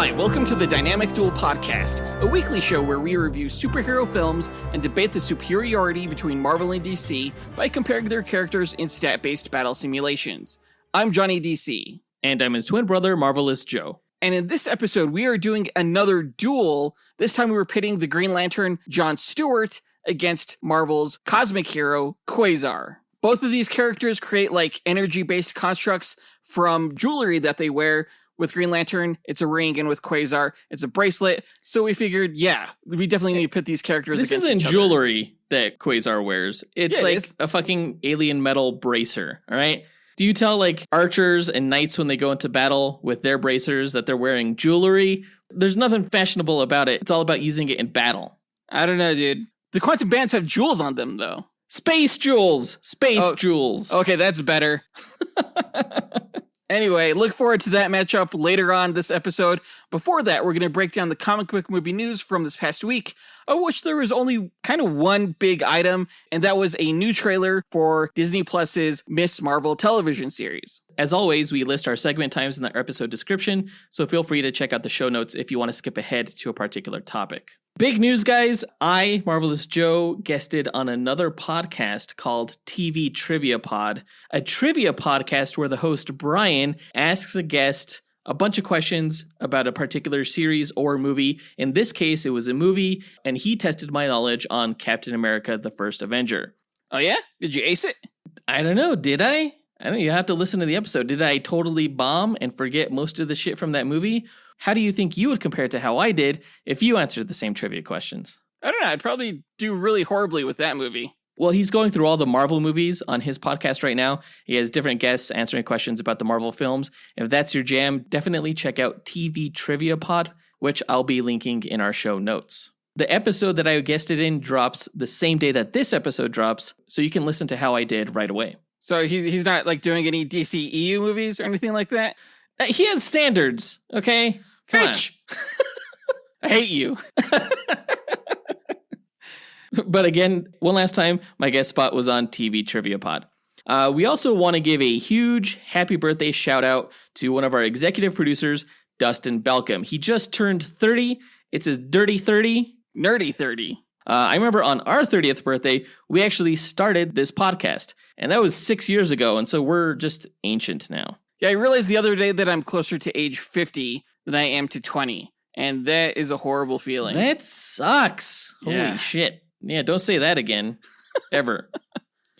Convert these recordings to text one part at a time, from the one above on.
Hi, welcome to the Dynamic Duel podcast, a weekly show where we review superhero films and debate the superiority between Marvel and DC by comparing their characters in stat-based battle simulations. I'm Johnny DC. And I'm his twin brother, Marvelous Joe. And in this episode, we are doing another duel. This time we were pitting the Green Lantern, John Stewart, against Marvel's cosmic hero, Quasar. Both of these characters create energy-based constructs from jewelry that they wear. With Green Lantern, it's a ring, and with Quasar, it's a bracelet. So we figured, we definitely need to put these characters against each other. This isn't jewelry that Quasar wears. It's a fucking alien metal bracer, all right? Do you tell archers and knights when they go into battle with their bracers that they're wearing jewelry? There's nothing fashionable about it. It's all about using it in battle. I don't know, dude. The quantum bands have jewels on them, though. Space jewels! Jewels. Okay, that's better. Anyway, look forward to that matchup later on this episode. Before that, we're going to break down the comic book movie news from this past week, of which there was only kind of one big item, and that was a new trailer for Disney Plus's Miss Marvel television series. As always, we list our segment times in the episode description, so feel free to check out the show notes if you want to skip ahead to a particular topic. Big news, guys. I, Marvelous Joe, guested on another podcast called TV Trivia Pod, a trivia podcast where the host, Brian, asks a guest a bunch of questions about a particular series or movie. In this case, it was a movie, and he tested my knowledge on Captain America, the First Avenger. Oh, yeah? Did you ace it? I don't know. Did I? I don't know. You have to listen to the episode. Did I totally bomb and forget most of the shit from that movie? How do you think you would compare to how I did if you answered the same trivia questions? I don't know. I'd probably do really horribly with that movie. Well, he's going through all the Marvel movies on his podcast right now. He has different guests answering questions about the Marvel films. If that's your jam, definitely check out TV Trivia Pod, which I'll be linking in our show notes. The episode that I guested in drops the same day that this episode drops, so you can listen to how I did right away. So he's not doing any DCEU movies or anything like that? He has standards, okay? Bitch! I hate you. But again, one last time, my guest spot was on TV Trivia Pod. We also want to give a huge happy birthday shout out to one of our executive producers, Dustyn Balcom. He just turned 30. It's his dirty 30. Nerdy 30. I remember on our 30th birthday, we actually started this podcast. And that was 6 years ago. And so we're just ancient now. Yeah, I realized the other day that I'm closer to age 50 than I am to 20. And that is a horrible feeling. That sucks. Yeah. Holy shit. Yeah, don't say that again. Ever.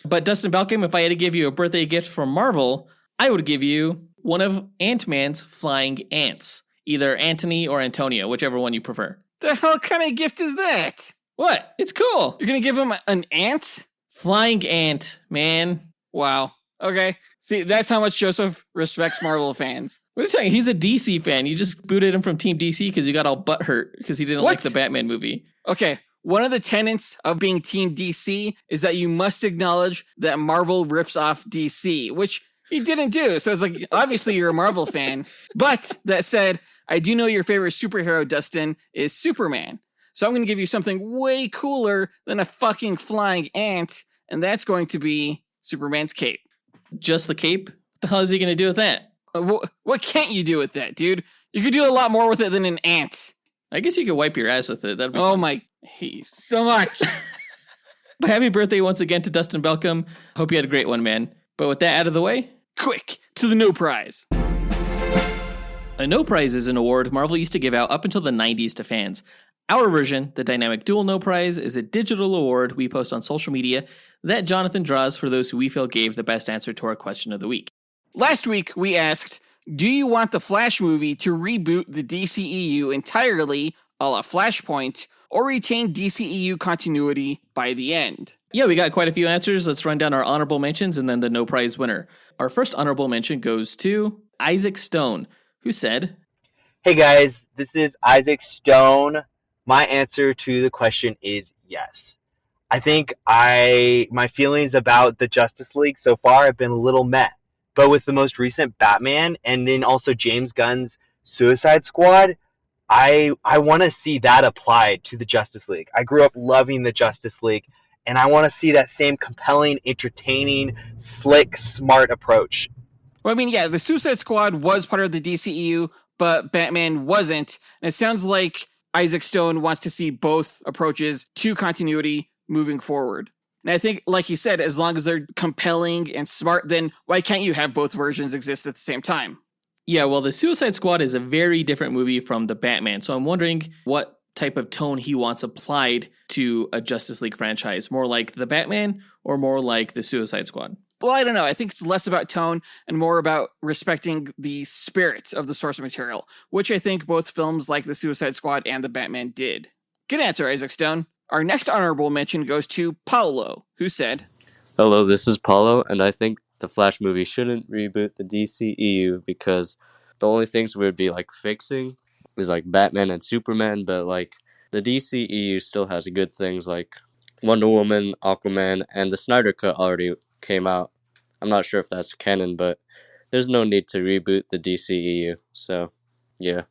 But Dustyn Balcom, if I had to give you a birthday gift from Marvel, I would give you one of Ant-Man's flying ants. Either Anthony or Antonio, whichever one you prefer. The hell kind of gift is that? What? It's cool. You're going to give him an ant? Flying ant, man. Wow. Okay. See, that's how much Joseph respects Marvel fans. What are you talking? He's a DC fan. You just booted him from Team DC because you got all butthurt because he didn't like the Batman movie. Okay. One of the tenets of being Team DC is that you must acknowledge that Marvel rips off DC, which he didn't do. So it's obviously you're a Marvel fan. But that said, I do know your favorite superhero, Dustyn, is Superman. So I'm going to give you something way cooler than a fucking flying ant, and that's going to be Superman's cape. Just the cape? What the hell is he going to do with that? What can't you do with that, dude? You could do a lot more with it than an ant. I guess you could wipe your ass with it. That'd be fun. My, I hate you so much. But happy birthday once again to Dustyn Balcom. Hope you had a great one, man. But with that out of the way, quick to the no prize. A no prize is an award Marvel used to give out up until the 90s to fans. Our version, the Dynamic Duel No Prize, is a digital award we post on social media that Jonathan draws for those who we feel gave the best answer to our question of the week. Last week, we asked, do you want the Flash movie to reboot the DCEU entirely, a la Flashpoint, or retain DCEU continuity by the end? Yeah, we got quite a few answers. Let's run down our honorable mentions and then the no prize winner. Our first honorable mention goes to Isaac Stone, who said, "Hey guys, this is Isaac Stone. My answer to the question is yes. I think my feelings about the Justice League so far have been a little meh. But with the most recent Batman and then also James Gunn's Suicide Squad, I want to see that applied to the Justice League. I grew up loving the Justice League, and I want to see that same compelling, entertaining, slick, smart approach. Well, I mean, yeah, the Suicide Squad was part of the DCEU, but Batman wasn't. And it sounds like Isaac Stone wants to see both approaches to continuity moving forward. And I think, like he said, as long as they're compelling and smart, then why can't you have both versions exist at the same time? Yeah, well, the Suicide Squad is a very different movie from the Batman, so I'm wondering what type of tone he wants applied to a Justice League franchise. More like the Batman or more like the Suicide Squad? Well, I don't know. I think it's less about tone and more about respecting the spirit of the source material, which I think both films like the Suicide Squad and the Batman did. Good answer, Isaac Stone. Our next honorable mention goes to Paulo, who said, Hello, this is Paulo, and I think the Flash movie shouldn't reboot the DCEU because the only things we would be like fixing is like Batman and Superman, but like the DCEU still has good things like Wonder Woman, Aquaman, and the Snyder Cut already came out. I'm not sure if that's canon, but there's no need to reboot the DCEU, so yeah.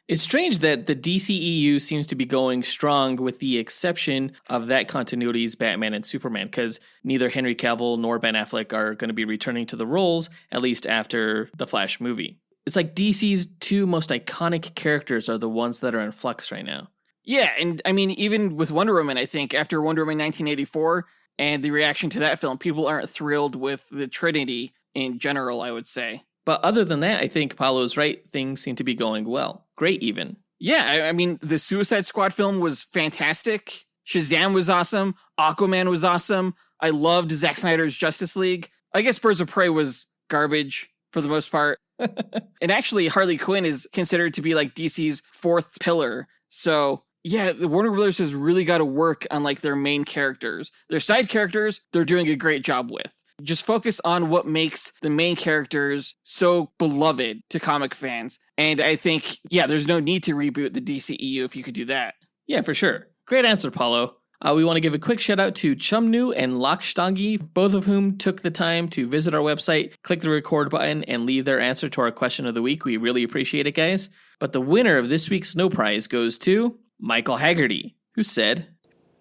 It's strange that the DCEU seems to be going strong with the exception of that continuity's Batman and Superman, because neither Henry Cavill nor Ben Affleck are going to be returning to the roles, at least after the Flash movie. It's like DC's two most iconic characters are the ones that are in flux right now. Yeah, and I mean, even with Wonder Woman, I think, after Wonder Woman 1984 and the reaction to that film, people aren't thrilled with the Trinity in general, I would say. But other than that, I think Paulo's right. Things seem to be going well. Great, even. Yeah, I mean, the Suicide Squad film was fantastic. Shazam was awesome. Aquaman was awesome. I loved Zack Snyder's Justice League. I guess Birds of Prey was garbage for the most part. And actually, Harley Quinn is considered to be like DC's fourth pillar. So yeah, the Warner Brothers has really got to work on like their main characters. Their side characters, they're doing a great job with. Just focus on what makes the main characters so beloved to comic fans. And I think, yeah, there's no need to reboot the DCEU if you could do that. Yeah, for sure. Great answer, Paulo. We want to give a quick shout out to Chumnu and Lakshtangi, both of whom took the time to visit our website, click the record button, and leave their answer to our question of the week. We really appreciate it, guys. But the winner of this week's Snow Prize goes to Michael Haggerty, who said,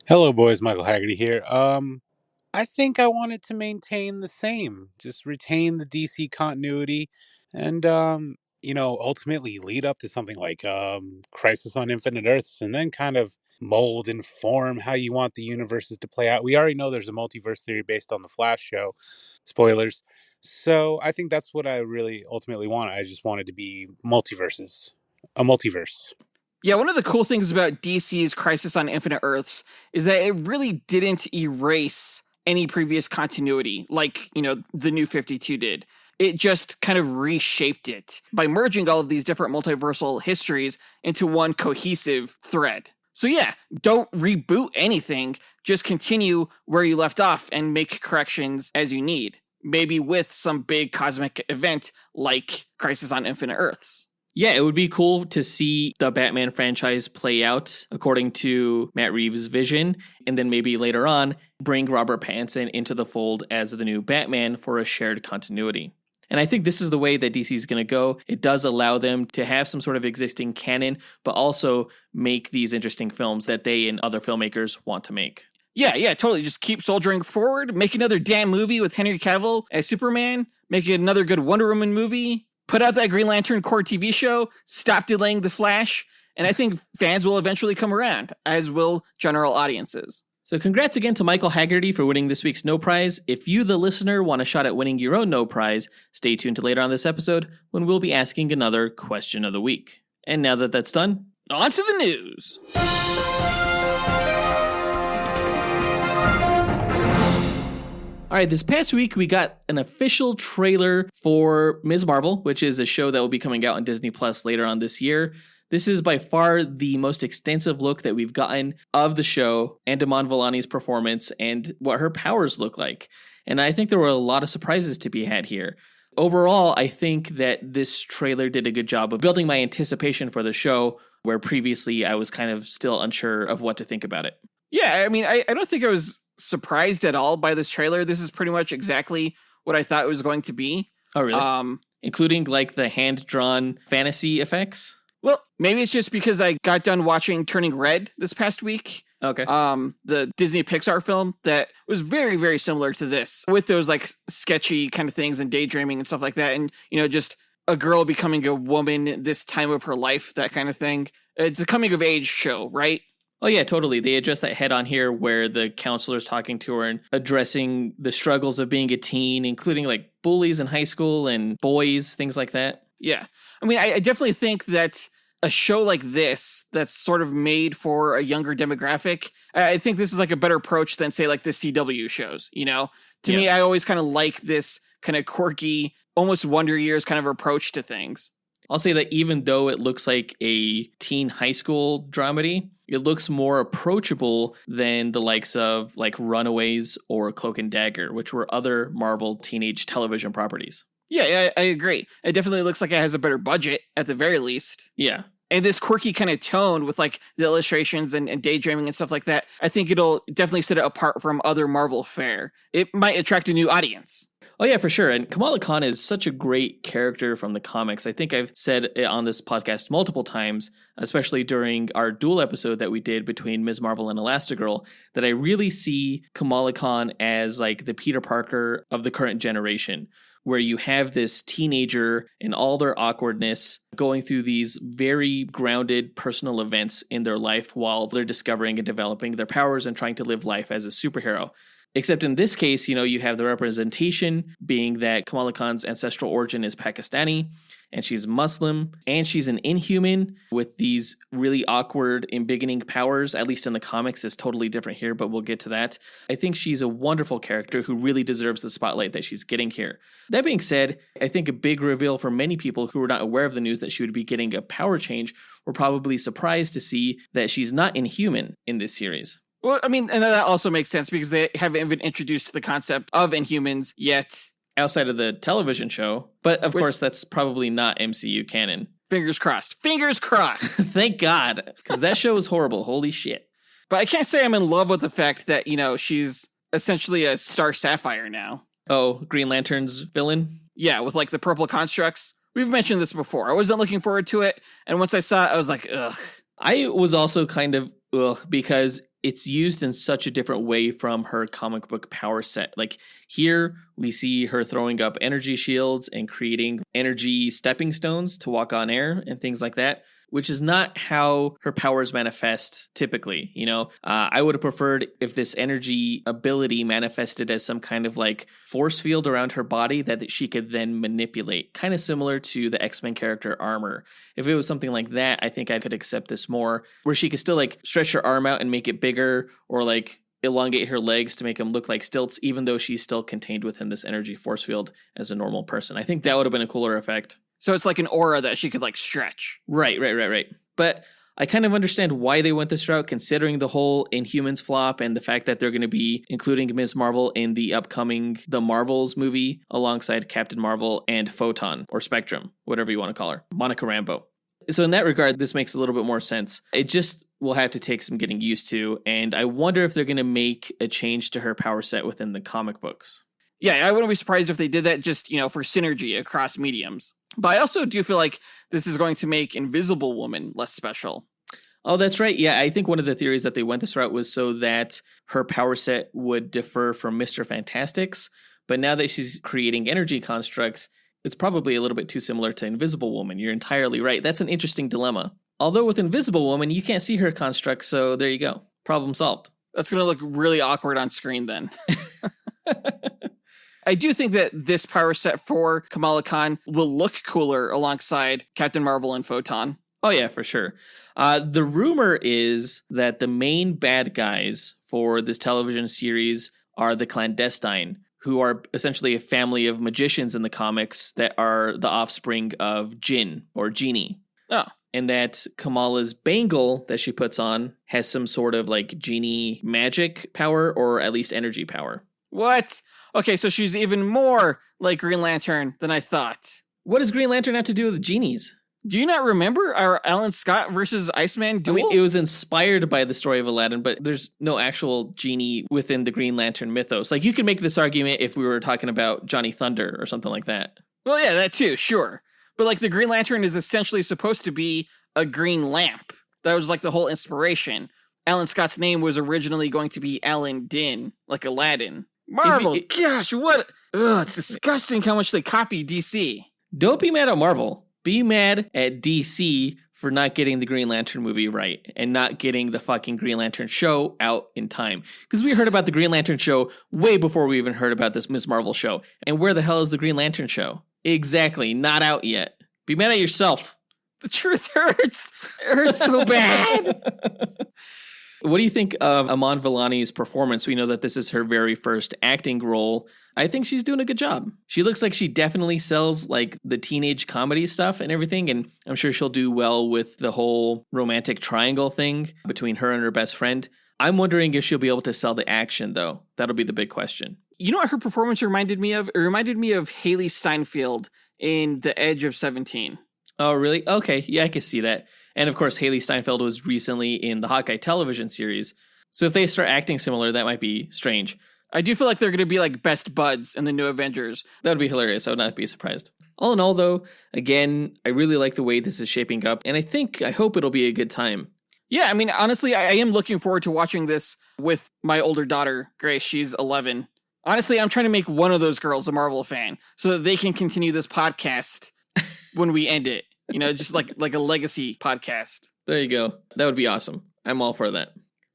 Hello, boys. Michael Haggerty here. I think I wanted to maintain the same, just retain the DC continuity and, ultimately lead up to something like Crisis on Infinite Earths and then kind of mold and form how you want the universes to play out. We already know there's a multiverse theory based on the Flash show. Spoilers. So I think that's what I really ultimately want. I just wanted to be multiverses. A multiverse. Yeah, one of the cool things about DC's Crisis on Infinite Earths is that it really didn't erase any previous continuity like, the New 52 did. It just kind of reshaped it by merging all of these different multiversal histories into one cohesive thread. So yeah, don't reboot anything, just continue where you left off and make corrections as you need. Maybe with some big cosmic event like Crisis on Infinite Earths. Yeah, it would be cool to see the Batman franchise play out according to Matt Reeves' vision, and then maybe later on, bring Robert Pattinson into the fold as the new Batman for a shared continuity. And I think this is the way that DC is going to go. It does allow them to have some sort of existing canon, but also make these interesting films that they and other filmmakers want to make. Yeah, totally. Just keep soldiering forward, make another damn movie with Henry Cavill as Superman, make another good Wonder Woman movie, put out that Green Lantern core TV show, stop delaying The Flash, and I think fans will eventually come around, as will general audiences. So congrats again to Michael Haggerty for winning this week's No Prize. If you, the listener, want a shot at winning your own No Prize, stay tuned to later on this episode when we'll be asking another question of the week. And now that that's done, on to the news. All right, this past week, we got an official trailer for Ms. Marvel, which is a show that will be coming out on Disney Plus later on this year. This is by far the most extensive look that we've gotten of the show and Iman Vellani's performance and what her powers look like. And I think there were a lot of surprises to be had here. Overall, I think that this trailer did a good job of building my anticipation for the show, where previously I was kind of still unsure of what to think about it. Yeah, I mean, I don't think I was surprised at all by this trailer. This is pretty much exactly what I thought it was going to be. Oh, really? Including like the hand-drawn fantasy effects? Well, maybe it's just because I got done watching Turning Red this past week. Okay. The Disney Pixar film that was very, very similar to this, with those like sketchy kind of things and daydreaming and stuff like that. And, just a girl becoming a woman this time of her life, that kind of thing. It's a coming of age show, right? Oh, yeah, totally. They address that head on here where the counselor's talking to her and addressing the struggles of being a teen, including like bullies in high school and boys, things like that. Yeah. I mean, I definitely think that a show like this that's sort of made for a younger demographic, I think this is like a better approach than, say, like the CW shows, you know? To me, I always kind of like this kind of quirky, almost Wonder Years kind of approach to things. I'll say that even though it looks like a teen high school dramedy, it looks more approachable than the likes of like Runaways or Cloak and Dagger, which were other Marvel teenage television properties. Yeah, I agree. It definitely looks like it has a better budget at the very least. Yeah. And this quirky kind of tone with like the illustrations and daydreaming and stuff like that, I think it'll definitely set it apart from other Marvel fare. It might attract a new audience. Oh, yeah, for sure. And Kamala Khan is such a great character from the comics. I think I've said it on this podcast multiple times, especially during our Duel episode that we did between Ms. Marvel and Elastigirl, that I really see Kamala Khan as like the Peter Parker of the current generation, where you have this teenager in all their awkwardness going through these very grounded personal events in their life while they're discovering and developing their powers and trying to live life as a superhero. Except in this case, you know, you have the representation being that Kamala Khan's ancestral origin is Pakistani, and she's Muslim, and she's an Inhuman with these really awkward, embiggening powers. At least in the comics, is totally different here, but we'll get to that. I think she's a wonderful character who really deserves the spotlight that she's getting here. That being said, I think a big reveal for many people who were not aware of the news that she would be getting a power change were probably surprised to see that she's not Inhuman in this series. Well, I mean, and that also makes sense because they haven't even introduced the concept of Inhumans yet. Outside of the television show. But of course, that's probably not MCU canon. Fingers crossed. Fingers crossed. Thank God, because that show was horrible. Holy shit. But I can't say I'm in love with the fact that, you know, she's essentially a Star Sapphire now. Oh, Green Lantern's villain? Yeah, with like the purple constructs. We've mentioned this before. I wasn't looking forward to it. And once I saw it, I was like, ugh. I was also kind of ugh, because it's used in such a different way from her comic book power set. Like here, we see her throwing up energy shields and creating energy stepping stones to walk on air and things like that, which is not how her powers manifest typically. You know, I would have preferred if this energy ability manifested as some kind of like force field around her body that she could then manipulate, kind of similar to the X-Men character Armor. If it was something like that, I think I could accept this more, where she could still like stretch her arm out and make it bigger, or like elongate her legs to make them look like stilts, even though she's still contained within this energy force field as a normal person. I think that would have been a cooler effect. So it's like an aura that she could like stretch. Right. But I kind of understand why they went this route, considering the whole Inhumans flop and the fact that they're going to be including Ms. Marvel in the upcoming The Marvels movie alongside Captain Marvel and Photon, or Spectrum, whatever you want to call her, Monica Rambeau. So in that regard, this makes a little bit more sense. It just will have to take some getting used to, and I wonder if they're going to make a change to her power set within the comic books. Yeah, I wouldn't be surprised if they did that just, you know, for synergy across mediums. But I also do feel like this is going to make Invisible Woman less special. Oh, that's right. Yeah, I think one of the theories that they went this route was so that her power set would differ from Mr. Fantastic's. But now that she's creating energy constructs, it's probably a little bit too similar to Invisible Woman. You're entirely right. That's an interesting dilemma. Although with Invisible Woman, you can't see her constructs, so there you go. Problem solved. That's going to look really awkward on screen then. I do think that this power set for Kamala Khan will look cooler alongside Captain Marvel and Photon. Oh, yeah, for sure. The rumor is that the main bad guys for this television series are the Clandestine, who are essentially a family of magicians in the comics that are the offspring of Jinn, or Genie. Oh. And that Kamala's bangle that she puts on has some sort of like genie magic power, or at least energy power. What? Okay, so she's even more like Green Lantern than I thought. What does Green Lantern have to do with genies? Do you not remember our Alan Scott versus Iceman duel? I mean, it was inspired by the story of Aladdin, but there's no actual genie within the Green Lantern mythos. Like, you could make this argument if we were talking about Johnny Thunder or something like that. Well, yeah, that too, sure. But like the Green Lantern is essentially supposed to be a green lamp. That was like the whole inspiration. Alan Scott's name was originally going to be Alan Din, like Aladdin. Marvel, gosh, what? Ugh, it's disgusting how much they copy DC. Don't be mad at Marvel. Be mad at DC for not getting the Green Lantern movie right and not getting the fucking Green Lantern show out in time. Because we heard about the Green Lantern show way before we even heard about this Ms. Marvel show. And where the hell is the Green Lantern show? Exactly, not out yet. Be mad at yourself. The truth hurts. It hurts so bad. What do you think of Iman Vellani's performance? We know that this is her very first acting role. I think she's doing a good job. She looks like she definitely sells like the teenage comedy stuff and everything. And I'm sure she'll do well with the whole romantic triangle thing between her and her best friend. I'm wondering if she'll be able to sell the action, though. That'll be the big question. You know what her performance reminded me of? It reminded me of Haley Steinfeld in The Edge of 17. Oh, really? Okay. Yeah, I can see that. And of course, Haley Steinfeld was recently in the Hawkeye television series. So if they start acting similar, that might be strange. I do feel like they're going to be like best buds in the new Avengers. That would be hilarious. I would not be surprised. All in all, though, again, I really like the way this is shaping up. And I hope it'll be a good time. Yeah, I mean, honestly, I am looking forward to watching this with my older daughter, Grace. She's 11. Honestly, I'm trying to make one of those girls a Marvel fan so that they can continue this podcast when we end it. You know, just like a legacy podcast. There you go. That would be awesome. I'm all for that.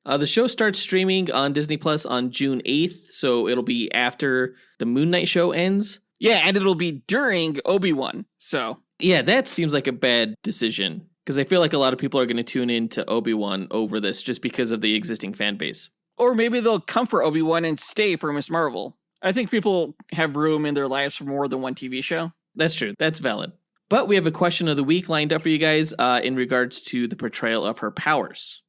The show starts streaming on Disney Plus on June 8th, so it'll be after the Moon Knight show ends. Yeah, and it'll be during Obi-Wan, so. Yeah, that seems like a bad decision, because I feel like a lot of people are going to tune in to Obi-Wan over this just because of the existing fan base. Or maybe they'll come for Obi-Wan and stay for Ms. Marvel. I think people have room in their lives for more than one TV show. That's true. That's valid. But we have a question of the week lined up for you guys in regards to the portrayal of her powers.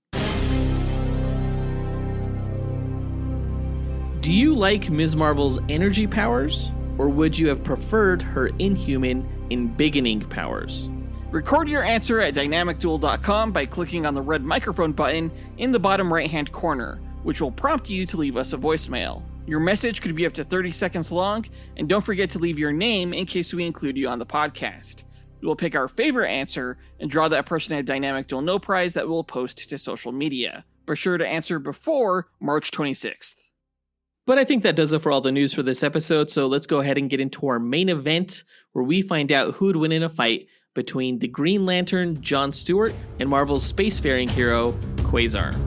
Do you like Ms. Marvel's energy powers, or would you have preferred her inhuman, embiggening powers? Record your answer at dynamicduel.com by clicking on the red microphone button in the bottom right-hand corner, which will prompt you to leave us a voicemail. Your message could be up to 30 seconds long, and don't forget to leave your name in case we include you on the podcast. We will pick our favorite answer and draw that person a Dynamic Duel No Prize that we'll post to social media. Be sure to answer before March 26th. But I think that does it for all the news for this episode, so let's go ahead and get into our main event, where we find out who would win in a fight between the Green Lantern, John Stewart, and Marvel's spacefaring hero, Quasar.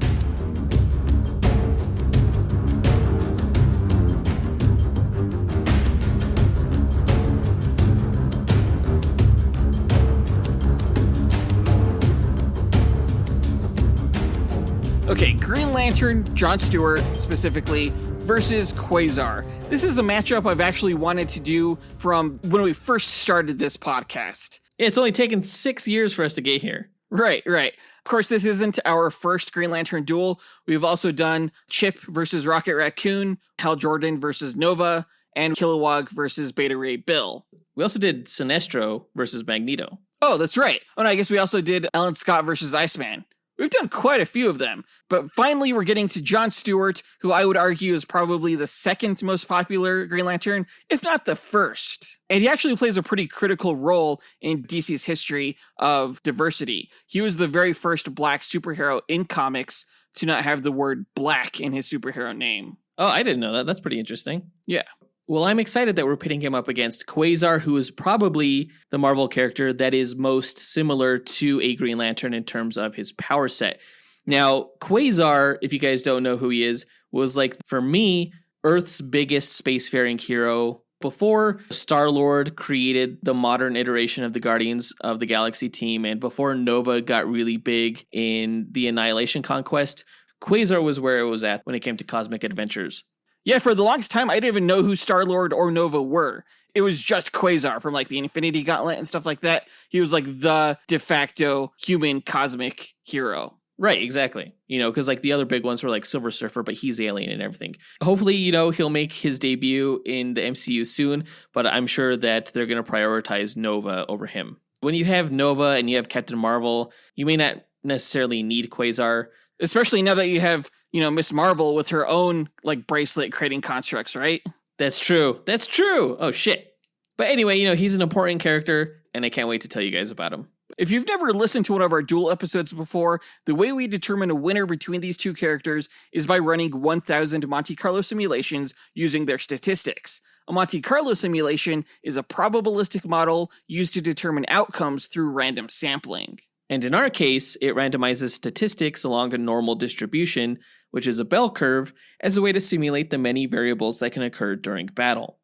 Okay, Green Lantern, John Stewart specifically, versus Quasar. This is a matchup I've actually wanted to do from when we first started this podcast. It's only taken 6 years for us to get here. Right. Of course, this isn't our first Green Lantern duel. We've also done Chip versus Rocket Raccoon, Hal Jordan versus Nova, and Kilowog versus Beta Ray Bill. We also did Sinestro versus Magneto. Oh, that's right. Oh, no, I guess we also did Alan Scott versus Iceman. We've done quite a few of them, but finally we're getting to John Stewart, who I would argue is probably the second most popular Green Lantern, if not the first. And he actually plays a pretty critical role in DC's history of diversity. He was the very first black superhero in comics to not have the word black in his superhero name. Oh, I didn't know that. That's pretty interesting. Yeah. Well, I'm excited that we're pitting him up against Quasar, who is probably the Marvel character that is most similar to a Green Lantern in terms of his power set. Now, Quasar, if you guys don't know who he is, was like, for me, Earth's biggest spacefaring hero before Star-Lord created the modern iteration of the Guardians of the Galaxy team, and before Nova got really big in the Annihilation Conquest. Quasar was where it was at when it came to cosmic adventures. Yeah, for the longest time, I didn't even know who Star-Lord or Nova were. It was just Quasar from like the Infinity Gauntlet and stuff like that. He was like the de facto human cosmic hero. Right, exactly. You know, because like the other big ones were like Silver Surfer, but he's alien and everything. Hopefully, you know, he'll make his debut in the MCU soon, but I'm sure that they're going to prioritize Nova over him. When you have Nova and you have Captain Marvel, you may not necessarily need Quasar. Especially now that you have, you know, Miss Marvel with her own like bracelet creating constructs, right? That's true. That's true. Oh, shit. But anyway, you know, he's an important character, and I can't wait to tell you guys about him. If you've never listened to one of our Duel episodes before, the way we determine a winner between these two characters is by running 1,000 Monte Carlo simulations using their statistics. A Monte Carlo simulation is a probabilistic model used to determine outcomes through random sampling. And in our case, it randomizes statistics along a normal distribution, which is a bell curve, as a way to simulate the many variables that can occur during battle.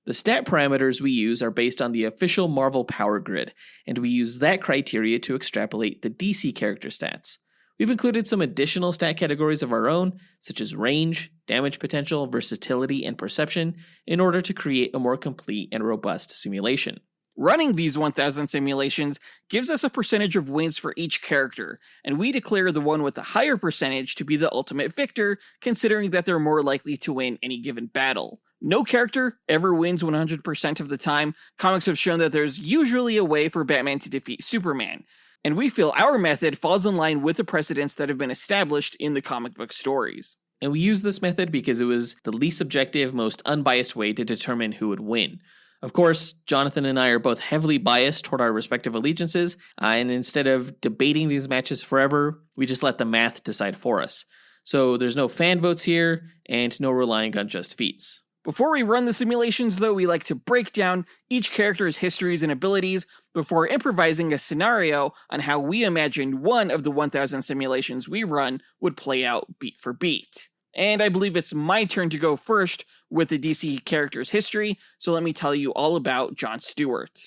The stat parameters we use are based on the official Marvel Power Grid, and we use that criteria to extrapolate the DC character stats. We've included some additional stat categories of our own, such as range, damage potential, versatility, and perception, in order to create a more complete and robust simulation. Running these 1000 simulations gives us a percentage of wins for each character, and we declare the one with the higher percentage to be the ultimate victor, considering that they're more likely to win any given battle. No character ever wins 100% of the time. Comics have shown that there's usually a way for Batman to defeat Superman, and we feel our method falls in line with the precedents that have been established in the comic book stories. And we use this method because it was the least subjective, most unbiased way to determine who would win. Of course, Jonathan and I are both heavily biased toward our respective allegiances, and instead of debating these matches forever, we just let the math decide for us. So there's no fan votes here, and no relying on just feats. Before we run the simulations, though, we like to break down each character's histories and abilities before improvising a scenario on how we imagine one of the 1000 simulations we run would play out beat for beat. And I believe it's my turn to go first with the DC character's history, so let me tell you all about John Stewart.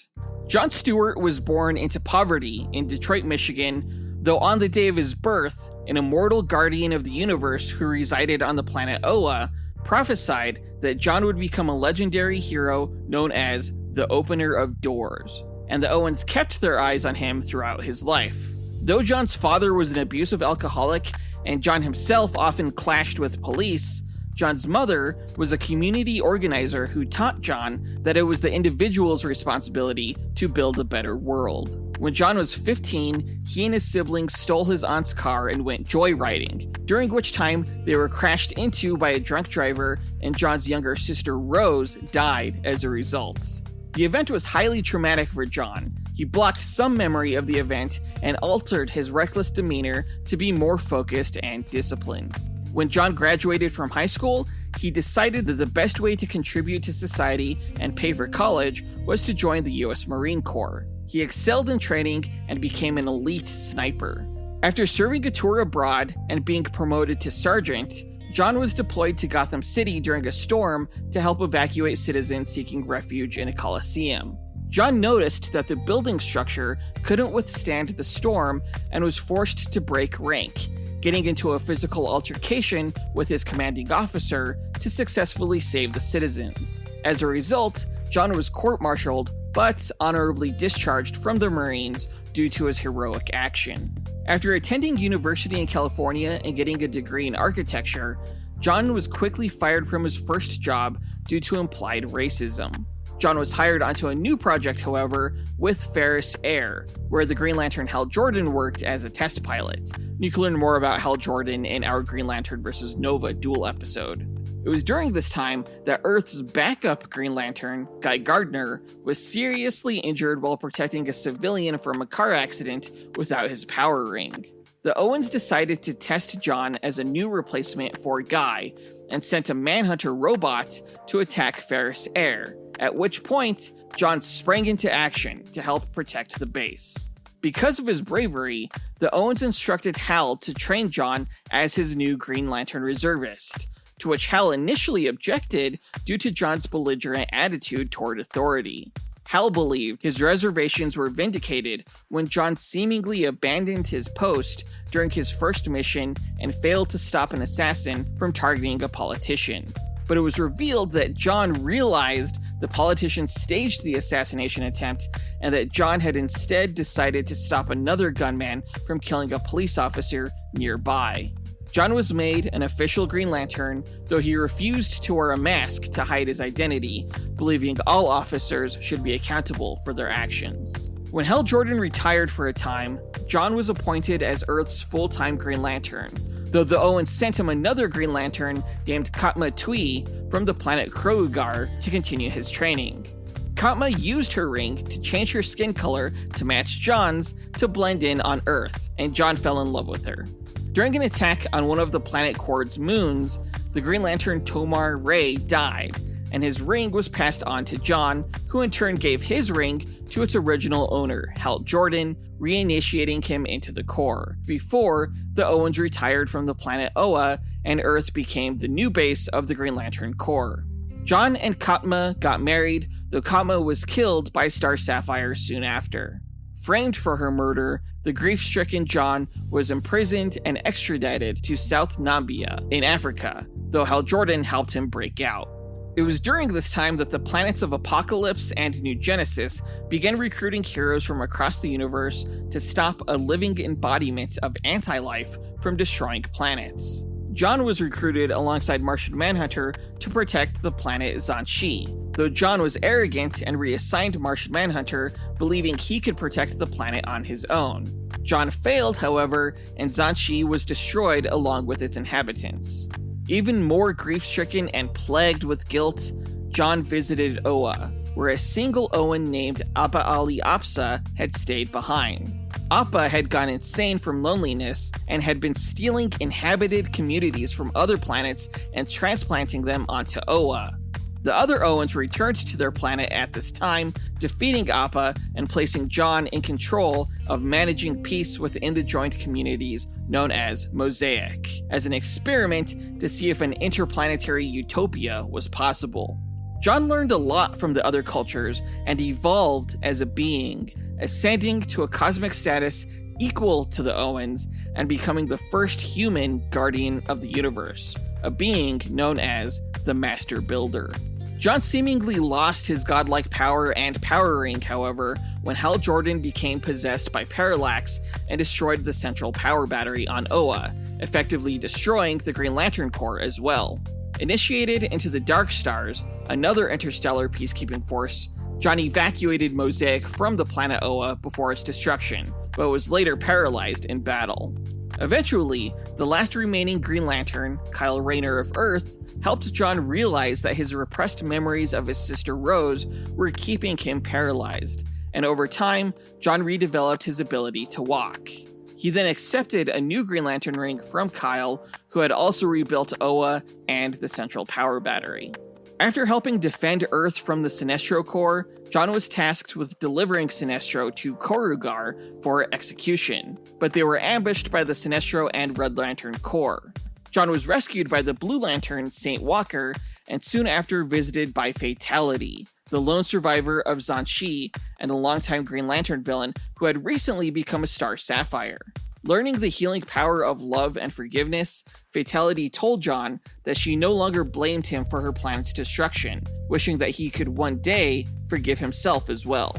John Stewart was born into poverty in Detroit, Michigan, though on the day of his birth, an immortal guardian of the universe who resided on the planet Oa prophesied that John would become a legendary hero known as the Opener of Doors, and the Owens kept their eyes on him throughout his life. Though John's father was an abusive alcoholic, and John himself often clashed with police, John's mother was a community organizer who taught John that it was the individual's responsibility to build a better world. When John was 15, he and his siblings stole his aunt's car and went joyriding, during which time they were crashed into by a drunk driver, and John's younger sister Rose died as a result. The event was highly traumatic for John. He blocked some memory of the event and altered his reckless demeanor to be more focused and disciplined. When John graduated from high school, he decided that the best way to contribute to society and pay for college was to join the US Marine Corps. He excelled in training and became an elite sniper. After serving a tour abroad and being promoted to sergeant, John was deployed to Gotham City during a storm to help evacuate citizens seeking refuge in a coliseum. John noticed that the building structure couldn't withstand the storm and was forced to break rank, getting into a physical altercation with his commanding officer to successfully save the citizens. As a result, John was court-martialed, but honorably discharged from the Marines due to his heroic action. After attending university in California and getting a degree in architecture, John was quickly fired from his first job due to implied racism. John was hired onto a new project, however, with Ferris Air, where the Green Lantern Hal Jordan worked as a test pilot. You can learn more about Hal Jordan in our Green Lantern vs. Nova Duel episode. It was during this time that Earth's backup Green Lantern, Guy Gardner, was seriously injured while protecting a civilian from a car accident without his power ring. The Owens decided to test John as a new replacement for Guy, and sent a Manhunter robot to attack Ferris Air, at which point John sprang into action to help protect the base. Because of his bravery, the Owens instructed Hal to train John as his new Green Lantern reservist, to which Hal initially objected due to John's belligerent attitude toward authority. Hal believed his reservations were vindicated when John seemingly abandoned his post during his first mission and failed to stop an assassin from targeting a politician. But it was revealed that John realized the politician staged the assassination attempt, and that John had instead decided to stop another gunman from killing a police officer nearby. John was made an official Green Lantern, though he refused to wear a mask to hide his identity, believing all officers should be accountable for their actions. When Hal Jordan retired for a time, John was appointed as Earth's full-time Green Lantern, though the Owens sent him another Green Lantern named Katma Tui from the planet Krougar to continue his training. Katma used her ring to change her skin color to match John's to blend in on Earth, and John fell in love with her. During an attack on one of the planet Qord's moons, the Green Lantern Tomar Ray died, and his ring was passed on to John, who in turn gave his ring to its original owner, Hal Jordan, reinitiating him into the Corps, before the Owens retired from the planet Oa and Earth became the new base of the Green Lantern Corps. John and Katma got married, though Katma was killed by Star Sapphire soon after. Framed for her murder, the grief-stricken John was imprisoned and extradited to South Nambia in Africa, though Hal Jordan helped him break out. It was during this time that the planets of Apocalypse and New Genesis began recruiting heroes from across the universe to stop a living embodiment of anti-life from destroying planets. John was recruited alongside Martian Manhunter to protect the planet Zhanshi, though John was arrogant and reassigned Martian Manhunter, believing he could protect the planet on his own. John failed, however, and Zhanshi was destroyed along with its inhabitants. Even more grief-stricken and plagued with guilt, John visited Oa, where a single Owen named Appa Ali Apsa had stayed behind. Appa had gone insane from loneliness and had been stealing inhabited communities from other planets and transplanting them onto Oa. The other Owens returned to their planet at this time, defeating Appa and placing John in control of managing peace within the joint communities known as Mosaic, as an experiment to see if an interplanetary utopia was possible. John learned a lot from the other cultures and evolved as a being, ascending to a cosmic status equal to the Owens and becoming the first human guardian of the universe, a being known as the Master Builder. John seemingly lost his godlike power and power ring, however, when Hal Jordan became possessed by Parallax and destroyed the central power battery on Oa, effectively destroying the Green Lantern Corps as well. Initiated into the Dark Stars, another interstellar peacekeeping force, John evacuated Mosaic from the planet Oa before its destruction, but was later paralyzed in battle. Eventually, the last remaining Green Lantern, Kyle Rayner of Earth, helped John realize that his repressed memories of his sister Rose were keeping him paralyzed, and over time, John redeveloped his ability to walk. He then accepted a new Green Lantern ring from Kyle, who had also rebuilt Oa and the central power battery. After helping defend Earth from the Sinestro Corps, John was tasked with delivering Sinestro to Korugar for execution, but they were ambushed by the Sinestro and Red Lantern Corps. John was rescued by the Blue Lantern, Saint Walker, and soon after visited by Fatality, the lone survivor of Zhanshi and a longtime Green Lantern villain who had recently become a Star Sapphire. Learning the healing power of love and forgiveness, Fatality told John that she no longer blamed him for her planet's destruction, wishing that he could one day forgive himself as well.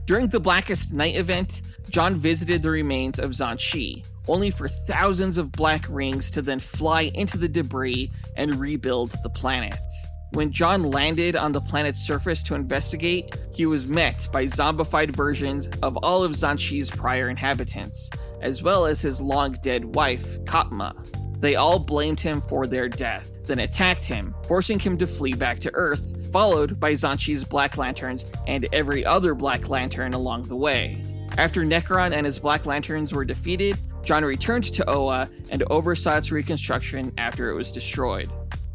During the Blackest Night event, John visited the remains of Zhanshi, only for thousands of black rings to then fly into the debris and rebuild the planet. When John landed on the planet's surface to investigate, he was met by zombified versions of all of Zhanshi's prior inhabitants, as well as his long-dead wife, Katma. They all blamed him for their death, then attacked him, forcing him to flee back to Earth, followed by Zhanshi's Black Lanterns and every other Black Lantern along the way. After Necron and his Black Lanterns were defeated, John returned to Oa and oversaw its reconstruction after it was destroyed.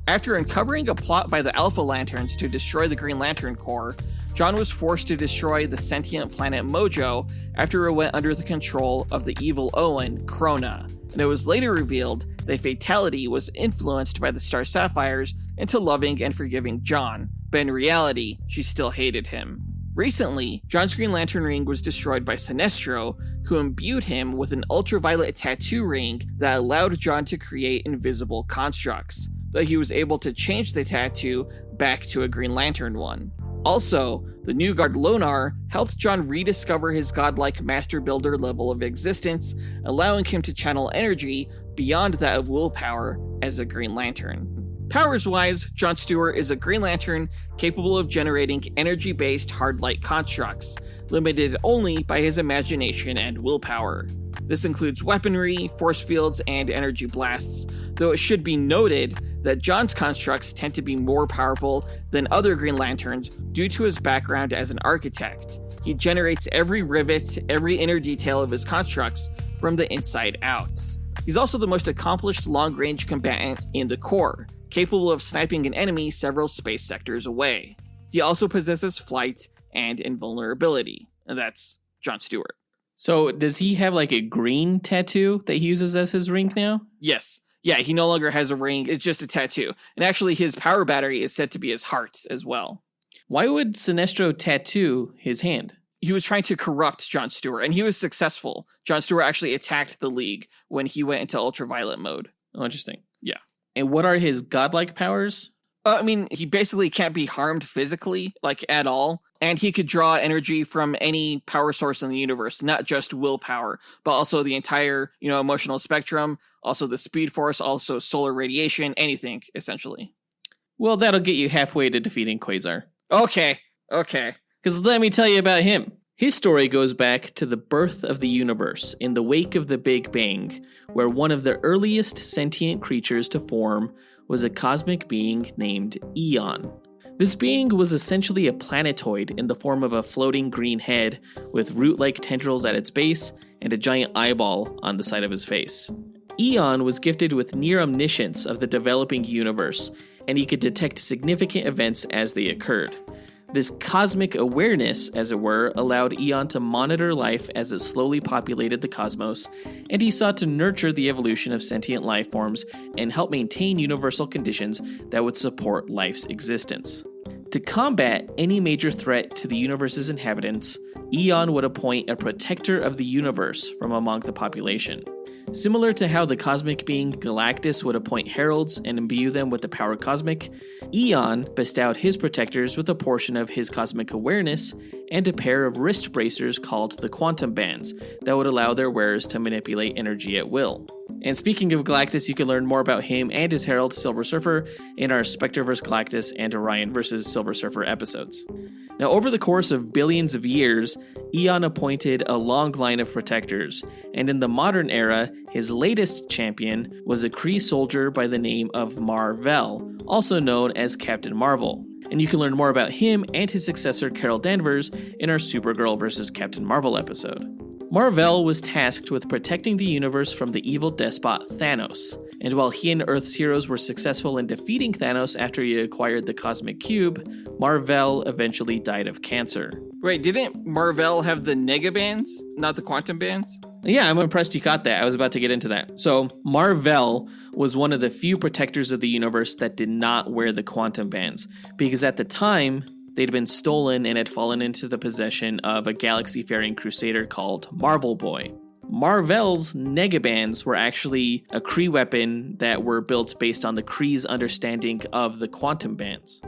After uncovering a plot by the Alpha Lanterns to destroy the Green Lantern Corps, John was forced to destroy the sentient planet Mojo after it went under the control of the evil Owen, Krona, and it was later revealed that Fatality was influenced by the Star Sapphires into loving and forgiving John, but in reality, she still hated him. Recently, John's Green Lantern ring was destroyed by Sinestro, who imbued him with an ultraviolet tattoo ring that allowed John to create invisible constructs, though he was able to change the tattoo back to a Green Lantern one. Also, the new guard Lonar helped John rediscover his godlike Master Builder level of existence, allowing him to channel energy beyond that of willpower as a Green Lantern. Powers-wise, John Stewart is a Green Lantern capable of generating energy-based hard light constructs, limited only by his imagination and willpower. This includes weaponry, force fields, and energy blasts, though it should be noted that John's constructs tend to be more powerful than other Green Lanterns due to his background as an architect. He generates every rivet, every inner detail of his constructs from the inside out. He's also the most accomplished long-range combatant in the Corps, capable of sniping an enemy several space sectors away. He also possesses flight and invulnerability, and that's Jon Stewart. So does he have like a green tattoo that he uses as his ring now? Yes. Yeah, he no longer has a ring, it's just a tattoo. And actually his power battery is said to be his heart as well. Why would Sinestro tattoo his hand? He was trying to corrupt Jon Stewart, and he was successful. Jon Stewart actually attacked the League when he went into ultraviolet mode. Oh, interesting. Yeah. And what are his godlike powers? I mean, he basically can't be harmed physically, like, at all. And he could draw energy from any power source in the universe, not just willpower, but also the entire, emotional spectrum, also the speed force, also solar radiation, anything, essentially. Well, that'll get you halfway to defeating Quasar. Okay. Because let me tell you about him. His story goes back to the birth of the universe in the wake of the Big Bang, where one of the earliest sentient creatures to form was a cosmic being named Yeaton. This being was essentially a planetoid in the form of a floating green head with root-like tendrils at its base and a giant eyeball on the side of his face. Yeaton was gifted with near omniscience of the developing universe, and he could detect significant events as they occurred. This cosmic awareness, as it were, allowed Yeaton to monitor life as it slowly populated the cosmos, and he sought to nurture the evolution of sentient life forms and help maintain universal conditions that would support life's existence. To combat any major threat to the universe's inhabitants, Yeaton would appoint a protector of the universe from among the population. Similar to how the cosmic being Galactus would appoint heralds and imbue them with the power cosmic, Yeaton bestowed his protectors with a portion of his cosmic awareness and a pair of wrist bracers called the quantum bands that would allow their wearers to manipulate energy at will. And speaking of Galactus, you can learn more about him and his herald Silver Surfer in our Spectre vs. Galactus and Orion vs. Silver Surfer episodes. Now, over the course of billions of years, Yeaton appointed a long line of protectors, and in the modern era, his latest champion was a Kree soldier by the name of Mar-Vell, also known as Captain Marvel. And you can learn more about him and his successor Carol Danvers in our Supergirl vs. Captain Marvel episode. Mar-Vell was tasked with protecting the universe from the evil despot Thanos, and while he and Earth's heroes were successful in defeating Thanos after he acquired the Cosmic Cube, Mar-Vell eventually died of cancer. Wait, didn't Mar-Vell have the nega bands, not the quantum bands? Yeah, I'm impressed you caught that. I was about to get into that. So, Mar-Vell was one of the few protectors of the universe that did not wear the quantum bands, because at the time, they'd been stolen and had fallen into the possession of a galaxy-faring crusader called Marvel Boy. Mar-Vell's negabands were actually a Kree weapon that were built based on the Kree's understanding of the quantum bands.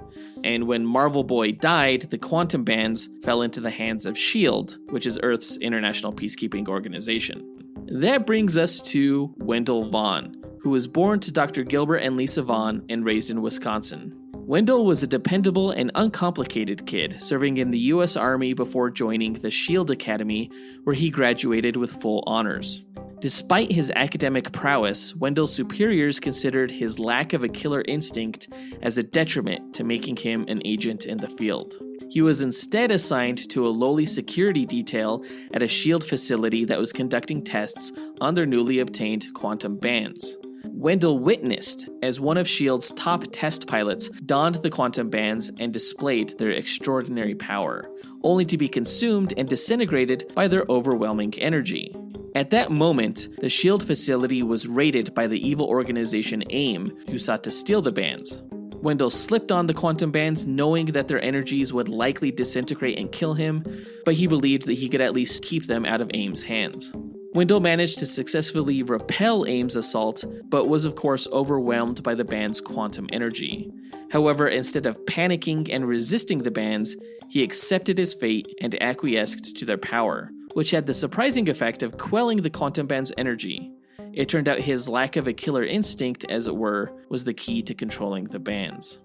And when Marvel Boy died, the quantum bands fell into the hands of S.H.I.E.L.D., which is Earth's international peacekeeping organization. That brings us to Wendell Vaughn, who was born to Dr. Gilbert and Lisa Vaughn and raised in Wisconsin. Wendell was a dependable and uncomplicated kid, serving in the U.S. Army before joining the S.H.I.E.L.D. Academy, where he graduated with full honors. Despite his academic prowess, Wendell's superiors considered his lack of a killer instinct as a detriment to making him an agent in the field. He was instead assigned to a lowly security detail at a S.H.I.E.L.D. facility that was conducting tests on their newly obtained quantum bands. Wendell witnessed as one of S.H.I.E.L.D.'s top test pilots donned the quantum bands and displayed their extraordinary power, only to be consumed and disintegrated by their overwhelming energy. At that moment, the S.H.I.E.L.D. facility was raided by the evil organization AIM, who sought to steal the bands. Wendell slipped on the quantum bands knowing that their energies would likely disintegrate and kill him, but he believed that he could at least keep them out of AIM's hands. Wendell managed to successfully repel AIM's assault, but was of course overwhelmed by the band's quantum energy. However, instead of panicking and resisting the bands, he accepted his fate and acquiesced to their power, which had the surprising effect of quelling the quantum band's energy. It turned out his lack of a killer instinct, as it were, was the key to controlling the bands.